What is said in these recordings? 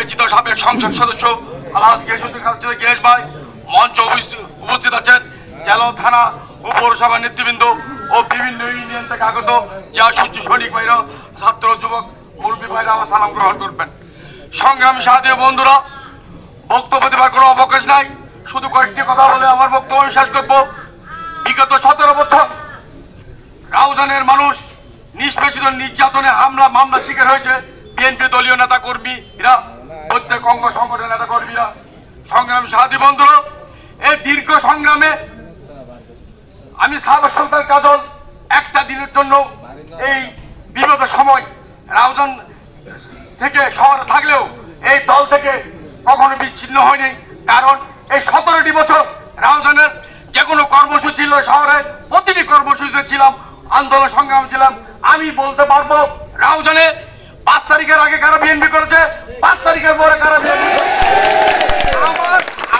নির্বাচিত সাবেক সংসদ সদস্য আলহাজ গিয়াসউদ্দিন গিয়াস ভাই মঞ্চ উপস্থিত আছেন, জেলা থানা ও পৌরসভা নেতৃবৃন্দ ও বিভিন্ন ইউনিয়ন থেকে আগত যা সূর্য সৈনিক ভাইরা, ছাত্র যুবক মুরব্বী ভাইরা আমার সালাম গ্রহণ করবেন। সংগ্রামী সাথী বন্ধুরা, বক্তব্য দেওয়ার কোনো অবকাশ নাই, শুধু কয়েকটি কথা বলে আমার বক্তব্য শেষ করব। বিগত 17 বছর রাউজানের মানুষ নিষ্পেষিত নির্যাতনে হামলা মামলা শিকার হয়েছে। বিএনপি দলীয় নেতা কর্মীরা, প্রত্যেক অঙ্গ সংগঠনের নেতা কর্মীরা। সংগ্রামী সাথী বন্ধুরা, এই দীর্ঘ সংগ্রামে আমি সাবেক সুলতান কাজল একটা দিনের জন্য এই বিগত সময় রাউজান থেকে শহরে থাকলেও এই দল থেকে কখনো বিচ্ছিন্ন হয়নি। কারণ এই 17টি বছর রাউজানের যে কোনো কর্মসূচি ছিল, শহরে প্রতিটি কর্মসূচিতে ছিলাম, আন্দোলন সংগ্রাম ছিলাম। আমি বলতে পারবো রাউজানে 5 তারিখের আগে কারা বিএনপি করেছে, 5 তারিখের পরে কারা বিএনপি।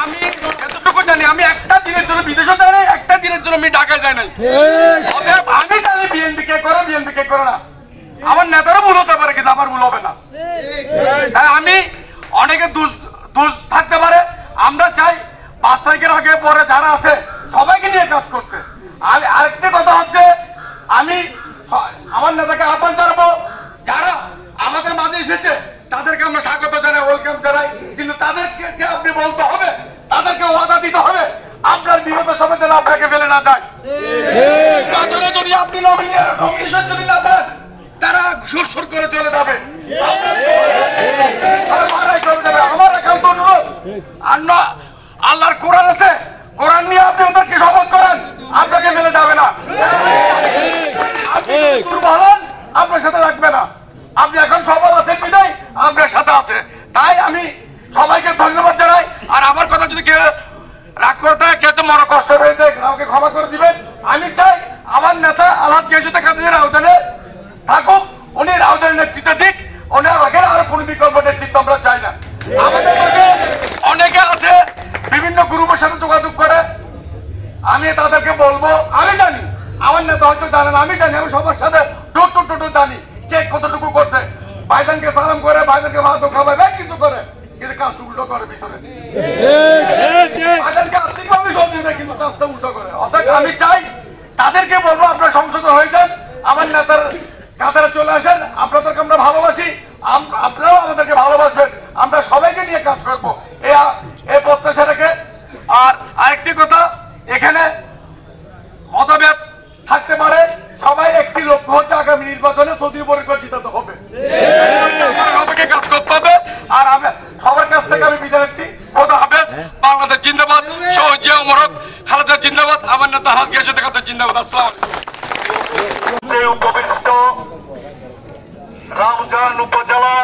আমি এতটুকু জানি, আমি একটা দিনের জন্য বিদেশে যাই নাই, একটা দিনের জন্য আমি ঢাকায় যাই নাই। আমি জানি বিএনপি কে করে, বিএনপি কে করে না। আমার নেতারা ভুল হতে পারে, কিন্তু আমার ভুল হবে না। আমি অনেকে দোষ থাকতে পারে, আমরা চাই 5 তারিখের আগে পরে যারা আছে সবাইকে নিয়ে কাজ করতে। আরেকটি কথা হচ্ছে, আমি আমার নেতাকে আহ্বান জানাবো, যারা আমাদের মাঝে এসেছে তাদেরকে আমরা স্বাগত জানাই, ওয়েলকাম জানাই, কিন্তু তাদেরকে আপনি বলতে হবে, তাদেরকে ওয়াদা দিতে হবে আপনার বিগত সময় যেন আপনাকে ফেলে না যায়। যদি আপনি নমিনেশন যদি না দেন, তারা সুর করে চলে যাবে। আমার একান্ত অনুরোধ, আল্লাহর কোরআন আছে, কোরআন নিয়ে আপনি ওদেরকে শপথ করেন, আপনাকে ফেলে যাবে না। আপনার সাথে রাখবে না। আপনি এখন সবল আছেন বিদায় আপনার সাথে আছে। তাই আমি সবাইকে ধন্যবাদ জানাই। আর আমার কথা যদি কেউ রাগ করে থাকে, কেউ তো মনে কষ্ট হয়েছে, আমাকে ক্ষমা করে দিবেন। আমি চাই আমার নেতা আলহাজ গিয়াসউদ্দিন কাদের রাউজানে থাকুক, উনি রাউজানের নেতৃত্ব দিক, উনি আগে আর কোন বিকল্প নেতৃত্ব আমরা চাই না। আমাদের মধ্যে অনেকে আছে বিভিন্ন গ্রুপের সাথে যোগাযোগ করে, আমি তাদেরকে বলবো, আমি জানি আমার নেতা হয়তো জানেন, আমি জানি, আমি সবার সাথে টোটো জানি কে কতটুকু করছে। ভাইজানকে সালাম করে, ভাইজানকে ভাত খাওয়াবে, কিছু করে, কিন্তু কাজটা উল্টো করে ভিতরে। ভাইজানকে আর্থিকভাবে সহযোগী না, কিন্তু কাজটা উল্টো করে। অর্থাৎ আমি চাই তাদেরকে বলবো, আপনারা সংশোধন হয়েছেন, আমার নেতার কাতারে চলে আসেন, আপনাদেরকে আমরা ভালোবাসি, আপনারাও আমাদেরকে ভালোবাসবেন, আমরা সবাইকে নিয়ে কাজ করবো এই প্রত্যাশা রেখে। আর আরেকটি কথা, এখানে মতভেদ থাকতে পারে, সবাই একটি লক্ষ্য হচ্ছে আগামী নির্বাচনে চৌধুরী পরিবার জিতাতে হবে, আমাকে কাজ করতে হবে। আর আমি সবার কাছ থেকে আমি বিদায় নিচ্ছি। খোদা হাফেজ। বাংলাদেশ জিন্দাবাদ, শহীদ জিয়া ওমর হক খালেদা জিন্দাবাদ, আমার নেতা আলহাজ গিয়াসউদ্দিন কাদের জিন্দাবাদ। আসসালামু আলাইকুম। উপবিষ্ট রাউজান উপজেলা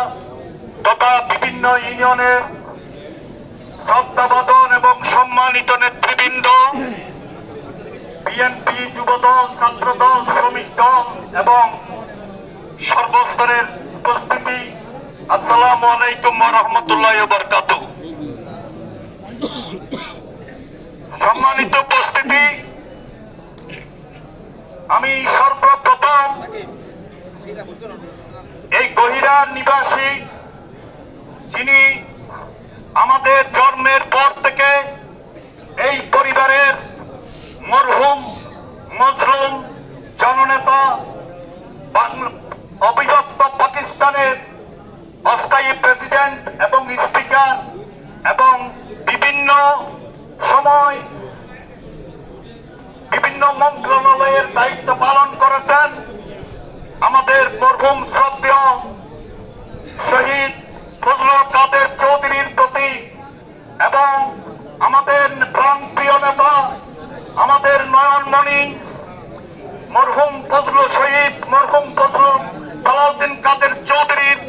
তথা বিভিন্ন ইউনিয়নের শ্রদ্ধাবাদন এবং সম্মানিত নেতৃবৃন্দ, বিএনপি, যুবদল, ছাত্রদল, শ্রমিক দল এবং সর্বস্তরের উপস্থিতি, আসসালামু আলাইকুম ওয়া রাহমাতুল্লাহি ওয়া বারাকাতুহু। সম্মানিত উপস্থিতি, আমি সর্বপ্রথম এই গহিরার নিবাসী, যিনি আমাদের জন্মের পর থেকে এই পরিবারের মরহুম মজলুম জননেতা, অবিভক্ত পাকিস্তানের অস্থায়ী প্রেসিডেন্ট এবং স্পিকার এবং বিভিন্ন সময় বিভিন্ন মন্ত্রণালয়ের দায়িত্ব পালন করেছেন আমাদের মরহুম শ্রদ্ধেয় শহীদ ফজলুল কাদের চৌধুরীর প্রতি, এবং আমাদের প্রাণপ্রিয় নেতা, আমাদের নয়নমণি মরহুম ফজলুল শহীদ মরহুম ফজলুল সালাউদ্দিন কাদের চৌধুরীর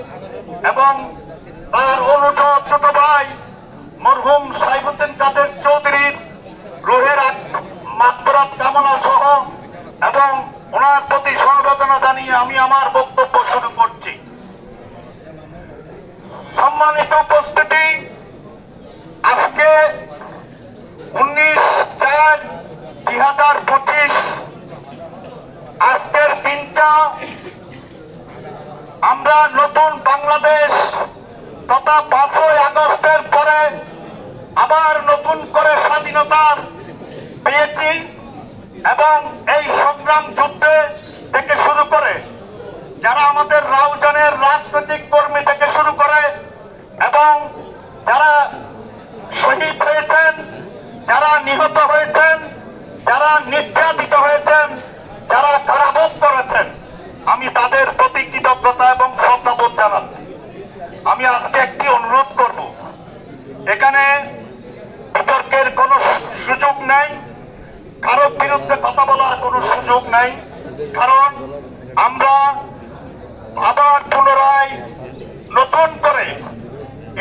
এবং তার অনুজ ছোট ভাই মরহুম সাইফুদ্দিন কাদের চৌধুরীর রুহের মাগফিরাত কামনা সহ এবং ওনার প্রতি সমবেদনা জানিয়ে আমি আমার বক্তব্য শুরু করছি। সম্মানিত উপস্থিতি, আজকে 19/4/2025 আজকের দিনটা আমরা নতুন বাংলাদেশ তথা 5 আমি আজকে একটি অনুরোধ করব, এখানে বিতর্কের কোনো সুযোগ নাই, কারোর বিরুদ্ধে কথা বলার কোনো সুযোগ নাই। কারণ আমরা আবার পুনরায় নতুন করে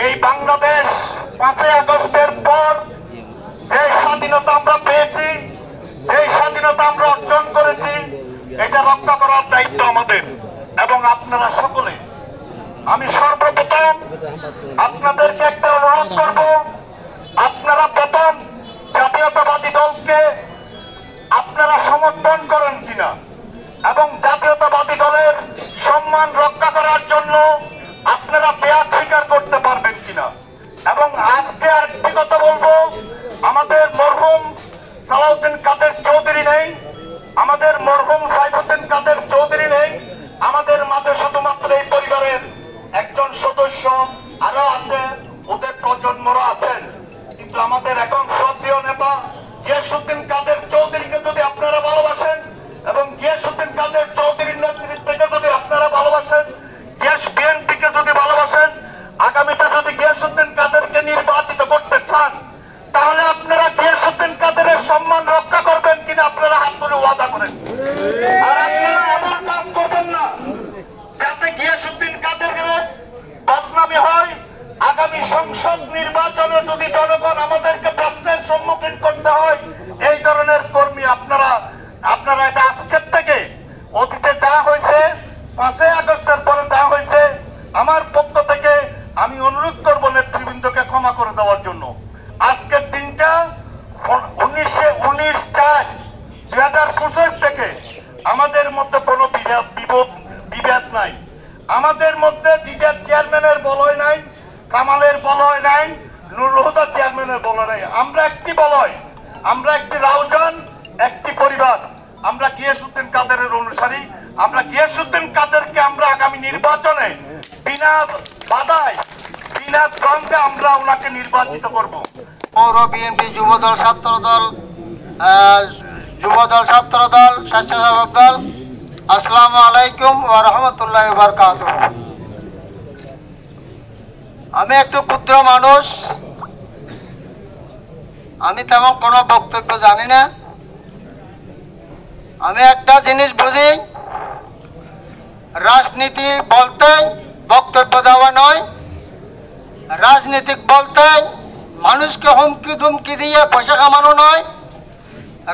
এই বাংলাদেশ 5ই আগস্টের পর যে স্বাধীনতা আমরা পেয়েছি, এই স্বাধীনতা আমরা অর্জন করেছি, এটা রক্ষা করার দায়িত্ব আমাদের এবং আপনারা সকলে। আমি সর্বপ্রথম আপনাদেরকে একটা অনুরোধ করব, আপনারা প্রথম জাতীয়তাবাদী দলকে আপনারা সমর্থন করেন কিনা এবং জাতীয়তাবাদী দলের সম্মান রক্ষা করার জন্য আপনারা ত্যাগ স্বীকার করতে পারবেন কিনা। এবং আজকে আরেকটি কথা বলবো, আমাদের মরহুম সালাউদ্দিন কাদের চৌধুরী নেই, আমাদের মরহুম সাইফুদ্দিন কাদের চৌধুরী নেই, আমাদের মাঝে শুধুমাত্র এই পরিবারের একজন সদস্য আরো আছে, ওদের প্রজন্মরা আছেন। কিন্তু আমাদের এখন শ্রদ্ধেয় নেতা গিয়াসউদ্দিন কাদের চৌধুরীকে যদি আপনারা ভালোবাসেন এবং গিয়াসউদ্দিন কাদের চৌধুরীর নেতৃত্বকে যদি আপনারা ভালোবাসেন, বিএনপিকে যদি ভালোবাসেন, আগামীতে যদি গিয়াসউদ্দিন কাদেরকে নির্বাচিত করতে চান, তাহলে আপনারা গিয়াসউদ্দিন কাদেরের সম্মান রক্ষা করবেন কিনা আপনারা হাত ধরে ওয়াদা করেন। আর আপনারা এমন কাজ করবেন না যাতে গিয়াসউদ্দিন কাদেরের বদনামি হয়। আগামী সংসদ নির্বাচনে যদি জনগণ আমাদেরকে প্রশ্নের সম্মুখীন করতে হয়, এই ধরনের কর্মী আপনারা এটা আজকের থেকে, অতীতে যা হয়েছে 5ই আগস্টের পরে যা হয়েছে, আমার পক্ষ থেকে আমি অনুরোধ করব নেতৃবৃন্দকে ক্ষমা করে দেওয়ার জন্য। আজকের দিনটা 19/4/2025 থেকে আমাদের মধ্যে কোনো বিভেদ নাই, আমাদের মধ্যে দিদার চেয়ারম্যানের বলয় নাই, কামালের বলয় নাই, নুরুল হুদা চেয়ারম্যানের বলয় নাই। আমরা একটি বলয়, আমরা একটি রাউজান, একটি পরিবার। আমরা গিয়াসউদ্দিন কাদেরের অনুসারী। আমরা গিয়াসউদ্দিন কাদেরকে আমরা আগামী নির্বাচনে বিনা বাধায়, বিনা দ্বন্দ্বে আমরা ওনাকে নির্বাচিত করব। পৌর বিএনপি, যুবদল, ছাত্রদল, ছাত্রদল, স্বেচ্ছাসেবক দল, আসসালামু আলাইকুম ওয়া রাহমাতুল্লাহি ওয়া বারাকাতুহু। আমি একটু ক্ষুদ্র মানুষ, আমি তেমন কোনো বক্তব্য জানি না। আমি একটা জিনিস বুঝি, রাজনীতি বলতে বক্তব্য দেওয়া নয়, রাজনীতিক বলতে মানুষকে হুমকি ধুমকি দিয়ে পয়সা কামানো নয়।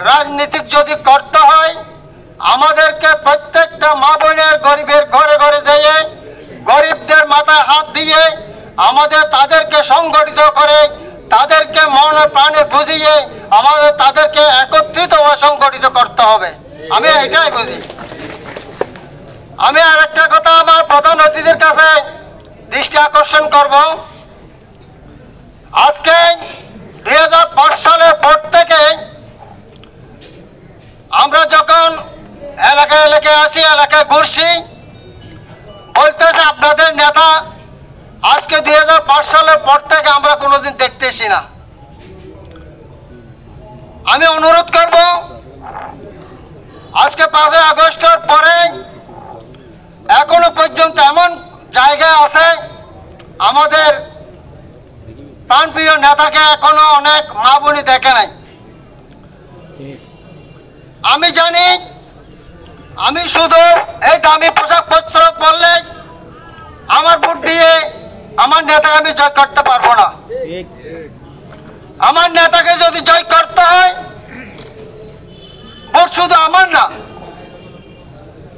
রাজনীতিক যদি করতে হয়, আমাদেরকে প্রত্যেকটা মা বোনের গরিবের ঘরে ঘরে যেয়ে গরিবদের মাথায় হাত দিয়ে আমাদের তাদেরকে সংগঠিত করে, তাদেরকে মনে প্রাণে বুঝিয়ে আমাদের তাদেরকে একত্রিত ও সংগঠিত করতে হবে। আমি এটাই বুঝি। আমি আরেকটা কথা আমার প্রধান অতিথির কাছে দৃষ্টি আকর্ষণ করব। আজকে 2005 সালের পর থেকে আমরা যখন এলাকায় এলাকায় আসি, এলাকায় ঘুরছি, বলতেছে আপনাদের নেতা আজকে 2005 সালের পর থেকে আমরা কোনোদিন দেখতেছি না। আমি অনুরোধ করব, আজকে 5ই আগস্টের পরে এখনো পর্যন্ত এমন জায়গায় আছে আমাদের প্রাণপ্রিয় নেতাকে এখনো অনেক মা বোনই দেখে নাই। আমি জানি আমি শুধু এই দামি পোশাক পত্র পরলে আমার ভোট দিয়ে আমার নেতাকে আমি জয় করতে পারবো না। আমার নেতাকে যদি জয় করতে হয়, ভোট শুধু আমার না,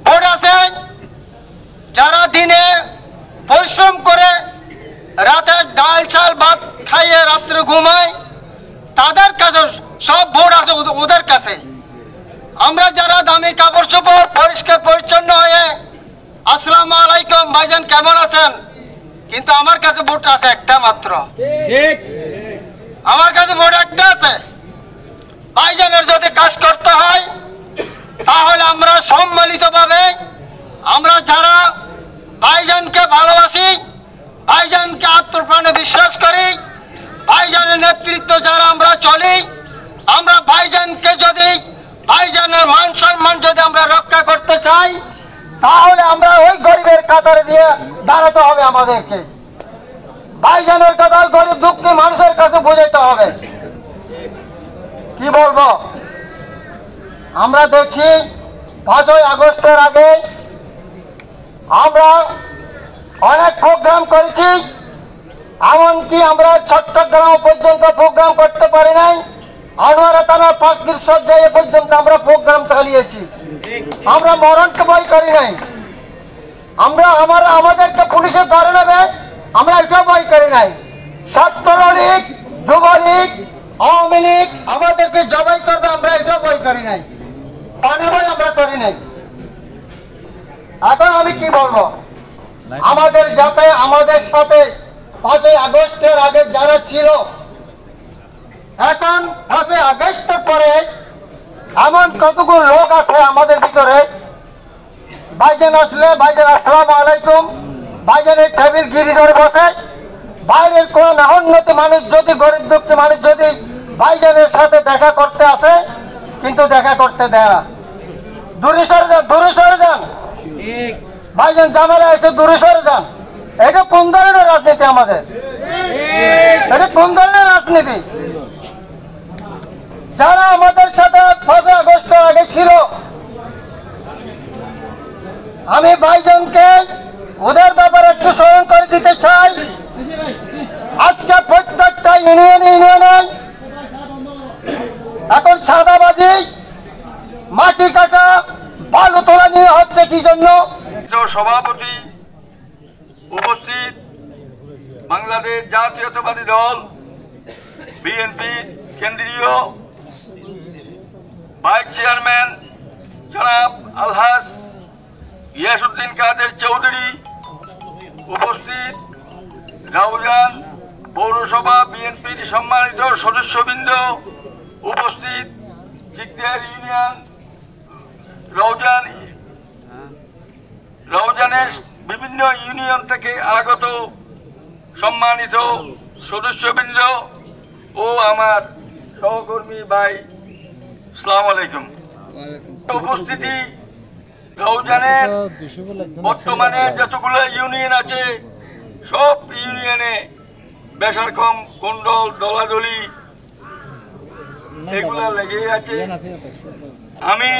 ভোট আছে যারা দিনে পরিশ্রম করে রাতে ডাল চাল ভাত খাইয়ে রাত্রে ঘুমায়, তাদের কাছে সব ভোট আছে ওদের কাছে। আমরা যারা দামি কাপড় চোপড় পরিষ্কার পরিচ্ছন্ন হয়ে আসসালামু আলাইকুম ভাইজান কেমন আছেন, কিন্তু আমার কাছে ভোট আছে একটা মাত্র। আমার কাছে ভোট একটা আছে। ভাইজানের যদি কাজ করতে হয়, তাহলে আমরা সম্মিলিতভাবে, আমরা যারা ভাইজানকে ভালোবাসি, ভাইজানকে আত্মপ্রাণে বিশ্বাস করি, ভাইজানের নেতৃত্ব যারা আমরা চলি, আমরা ভাইজানকে যদি, ভাইজানের মান সম্মান যদি আমরা রক্ষা করতে চাই, তাহলে আমরা ওই গরিবের কাতারে দিয়ে দাঁড়াতে হবে আমাদেরকে। ভাইজানের কথা গরিব দুঃখী মানুষের কাছে বোঝাইতে হবে। কি বলবো, আমরা দেখছি 5ই আগস্টের আগে আমরা অনেক প্রোগ্রাম করেছি, এমনকি আমরা চট্টগ্রাম পর্যন্ত প্রোগ্রাম করতে পারি নাই। আনোয়ারা থানা পাখির সজ্জায় পর্যন্ত আমরা প্রোগ্রাম চালিয়েছি। আমরা মরণকে ভয় করি নাই। আমাদেরকে পুলিশে ধরে নেবে, আমরা এটা ভয় করি নাই। ছাত্রলীগ, যুবলীগ, আওয়ামী লীগ আমাদেরকে জবাই করবে, আমরা এটা ভয় করি নাই। পানি ভয় আমরা করি নাই। এখন আমি কি বলবো, আমাদের যাতে আমাদের সাথে 5ই আগস্টের আগে যারা ছিল, এখন 5ই আগস্টের পরে এমন কতগুলো লোক আছে আমাদের ভিতরে। ভাইজান আসলে ভাইজান আসসালামু আলাইকুম, ভাইজানের টেবিল গিরি ধরে বসে। বাইরের কোন নাহন্নত মানুষ যদি, গরিব দুঃখী মানুষ যদি ভাইজানের সাথে দেখা করতে আসে, কিন্তু দেখা করতে দেয় না। দূরে সরে যান, দূরে সরে যান। ভাইজান জামেলা এসে দূরে সরে যান। এটা কোন ধরনের রাজনীতি আমাদের? এটা কোন ধরনের রাজনীতি? যারা আমাদের সাথে 5ই আগস্টের আগে ছিল, আমি ভাইজানকে ওদের ব্যাপারে একটু স্মরণ করে দিতে চাই। আজকে প্রত্যেকটা ইউনিয়নে এখন ছাদাবাজি, মাটি কাটা, বালু তোলা নিয়ে হচ্ছে কি জন্য? সভাপতি উপস্থিত, বাংলাদেশ জাতীয়তাবাদী দল বিএনপি কেন্দ্রীয় ভাইস চেয়ারম্যান জনাব আলহাজ গিয়াসউদ্দিন কাদের চৌধুরী, উপস্থিত রাউজান পৌরসভা বিএনপির সম্মানিত সদস্যবৃন্দ, উপস্থিত চিকদিয়ার ইউনিয়ন রাউজানের বিভিন্ন ইউনিয়ন থেকে আগত সম্মানিত সদস্যবৃন্দ ও আমার সহকর্মী ভাই, আসসালামু আলাইকুম। উপস্থিতি, রাউজানের বর্তমানে যতগুলো ইউনিয়ন আছে, সব ইউনিয়নে বেশারকম কোন্ডল দলাদলি এগুলা লেগেই আছে। আমি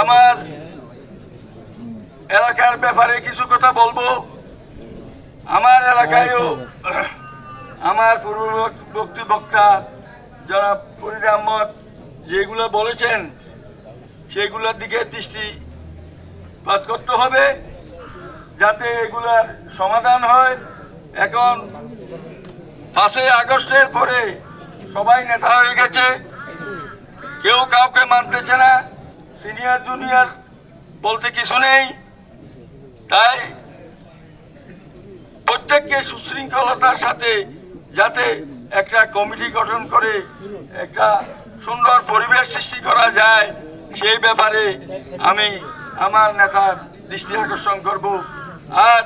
আমার এলাকার ব্যাপারে কিছু কথা বলবো। আমার এলাকায়ও আমার পূর্ববর্তী বক্তা যারা ফরিদ আহমদ যেগুলো বলেছেন, সেগুলোর দিকে দৃষ্টিপাত করতে হবে যাতে এগুলার সমাধান হয়। এখন 5ই আগস্টের পরে সবাই নেতা হয়ে গেছে, কেউ কাউকে মানতেছে না, সিনিয়র জুনিয়র বলতে কিছু নেই। তাই প্রত্যেককে সুশৃঙ্খলতার সাথে যাতে একটা কমিটি গঠন করে একটা সুন্দর পরিবেশ সৃষ্টি করা যায়, সেই ব্যাপারে আমি আমার নেতার দৃষ্টি আকর্ষণ করব। আর